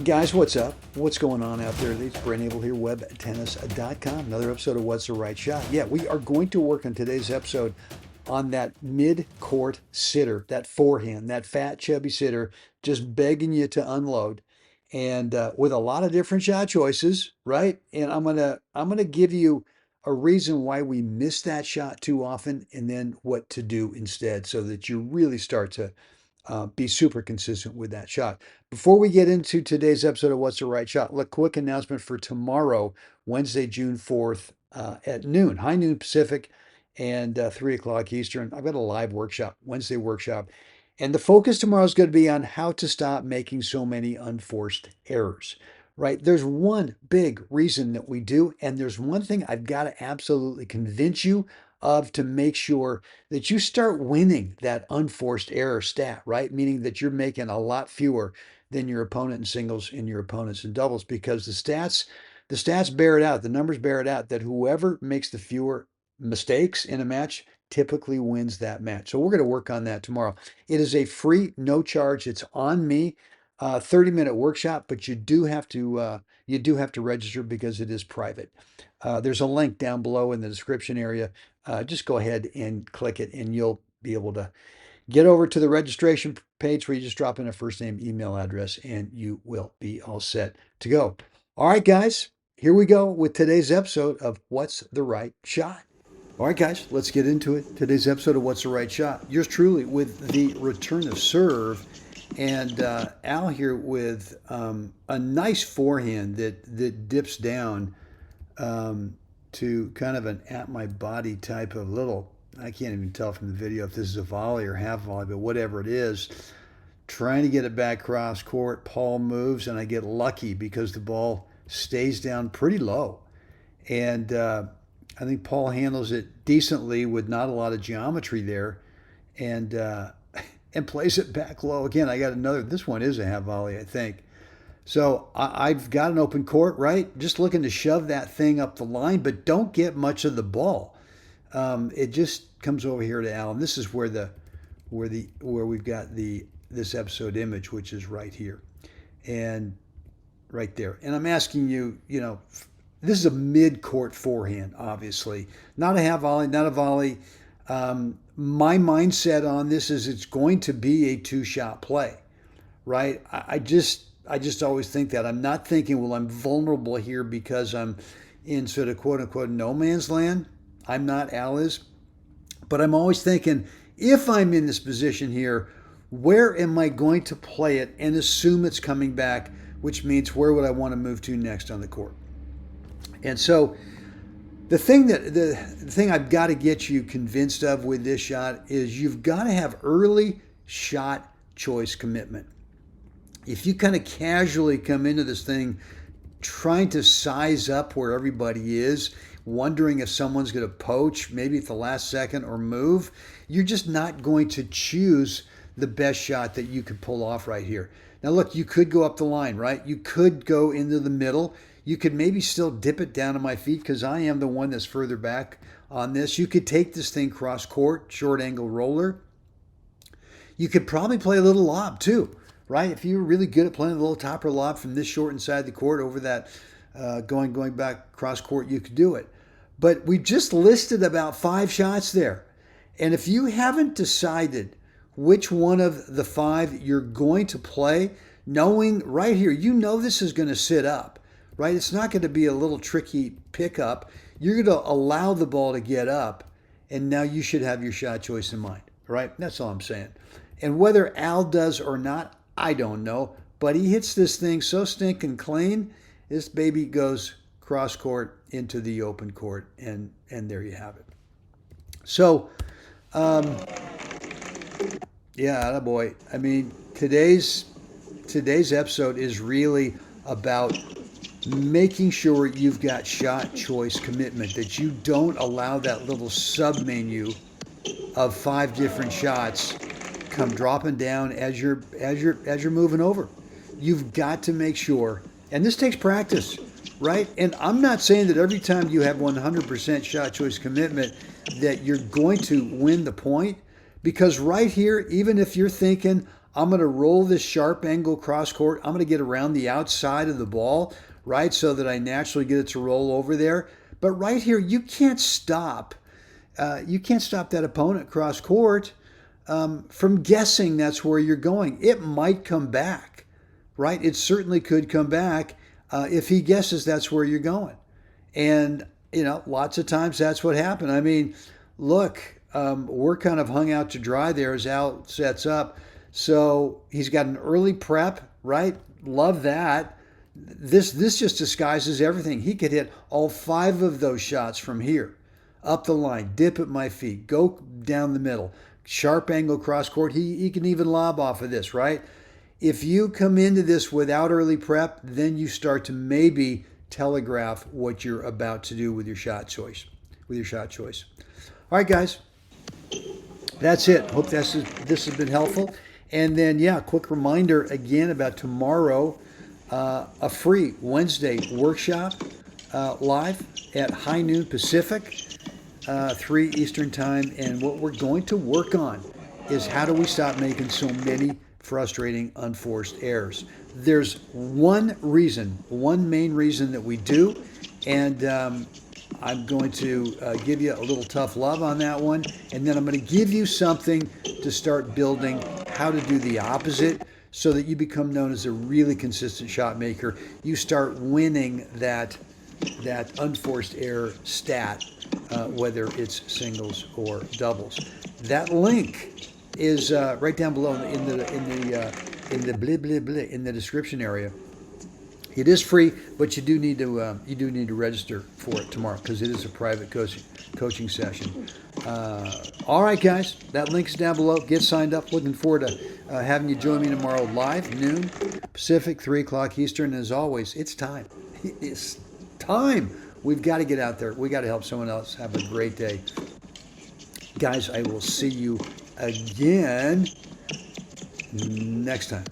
Guys, what's up? What's going on out there? It's Brent Abel here, webtennis.com. Another episode of What's the Right Shot. Yeah, we are going to work on today's episode on that mid-court sitter, that forehand, that fat, chubby sitter, just begging you to unload, and with a lot of different shot choices, right? And I'm gonna give you a reason why we miss that shot too often, and then what to do instead, so that you really start to be super consistent with that shot. Before we get into today's episode of What's the Right Shot, look, quick announcement for tomorrow, Wednesday, June 4th, at noon, high noon Pacific, and 3 o'clock Eastern. I've got a live workshop, Wednesday workshop. And the focus tomorrow is going to be on how to stop making so many unforced errors, right? There's one big reason that we do, and there's one thing I've got to absolutely convince you of to make sure that you start winning that unforced error stat, right? Meaning that you're making a lot fewer than your opponent in singles and your opponents in doubles, because the stats bear it out, the numbers bear it out, that whoever makes the fewer mistakes in a match typically wins that match. So we're going to work on that tomorrow. It is a free, no charge. It's on me. 30-minute workshop, but you do have to register because it is private. There's a link down below in the description area. Just go ahead and click it, and you'll be able to get over to the registration page where you just drop in a first name, email address, and you will be all set to go. All right, guys, here we go with today's episode of What's the Right Shot. All right, guys, let's get into it. Today's episode of What's the Right Shot. Yours truly with the return of serve, and Al here with a nice forehand that dips down to kind of an at my body type of little, I can't even tell from the video if this is a volley or half volley, but whatever it is, trying to get it back cross court. Paul moves, and I get lucky because the ball stays down pretty low. And I think Paul handles it decently with not a lot of geometry there, and plays it back low. Again, I got another, this one is a half volley, I think. So I've got an open court, right? Just looking to shove that thing up the line, but don't get much of the ball. It just comes over here to Al, and this is where we've got this episode image, which is right here, and right there. And I'm asking you, this is a mid-court forehand, obviously, not a half volley, not a volley. My mindset on this is it's going to be a two-shot play, right? I just always think that. I'm not thinking, well, I'm vulnerable here because I'm in sort of quote-unquote no man's land. I'm not, Al is. But I'm always thinking, if I'm in this position here, where am I going to play it and assume it's coming back, which means where would I want to move to next on the court? And so the thing I've got to get you convinced of with this shot is you've got to have early shot choice commitment. If you kind of casually come into this thing trying to size up where everybody is, wondering if someone's going to poach maybe at the last second or move, you're just not going to choose the best shot that you could pull off right here. Now look, you could go up the line, right? You could go into the middle. You could maybe still dip it down to my feet because I am the one that's further back on this. You could take this thing cross court, short angle roller. You could probably play a little lob too, right? If you were really good at playing a little topper lob from this short inside the court over that going back cross court, you could do it. But we just listed about 5 shots there. And if you haven't decided which one of the 5 you're going to play, knowing right here, this is going to sit up, right? It's not going to be a little tricky pickup. You're going to allow the ball to get up, and now you should have your shot choice in mind, right? That's all I'm saying. And whether Al does or not, I don't know, but he hits this thing so stinking clean, this baby goes cross court into the open court, and there you have it. So, yeah, attaboy. I mean, today's episode is really about making sure you've got shot choice commitment, that you don't allow that little sub menu of 5 different shots come dropping down as you're moving over. You've got to make sure, and this takes practice, right? And I'm not saying that every time you have 100% shot choice commitment that you're going to win the point, because right here, even if you're thinking, I'm going to roll this sharp angle cross court. I'm going to get around the outside of the ball, right, so that I naturally get it to roll over there. But right here, you can't stop. You can't stop that opponent cross court from guessing that's where you're going. It might come back, right? It certainly could come back if he guesses that's where you're going. And, lots of times that's what happened. I mean, look, we're kind of hung out to dry there as Al sets up. So he's got an early prep, right? Love that. This just disguises everything. He could hit all 5 of those shots from here, up the line, dip at my feet, go down the middle, sharp angle cross court. He can even lob off of this, right? If you come into this without early prep, then you start to maybe telegraph what you're about to do with your shot choice. All right, guys, that's it. Hope this has been helpful. And then, quick reminder again about tomorrow, a free Wednesday workshop live at high noon Pacific, 3 Eastern time. And what we're going to work on is how do we stop making so many frustrating unforced errors. There's one main reason that we do, and I'm going to give you a little tough love on that one, and then I'm going to give you something to start building how to do the opposite so that you become known as a really consistent shot maker. You start winning that unforced error stat, whether it's singles or doubles. That link is right down below in the description area. It is free, but you do need to register for it tomorrow because it is a private coaching session. All right, guys, that link's down below. Get signed up. Looking forward to having you join me tomorrow live, noon Pacific, 3 o'clock Eastern. And as always, it's time. It's time. We've got to get out there. We got to help someone else have a great day. Guys, I will see you again next time.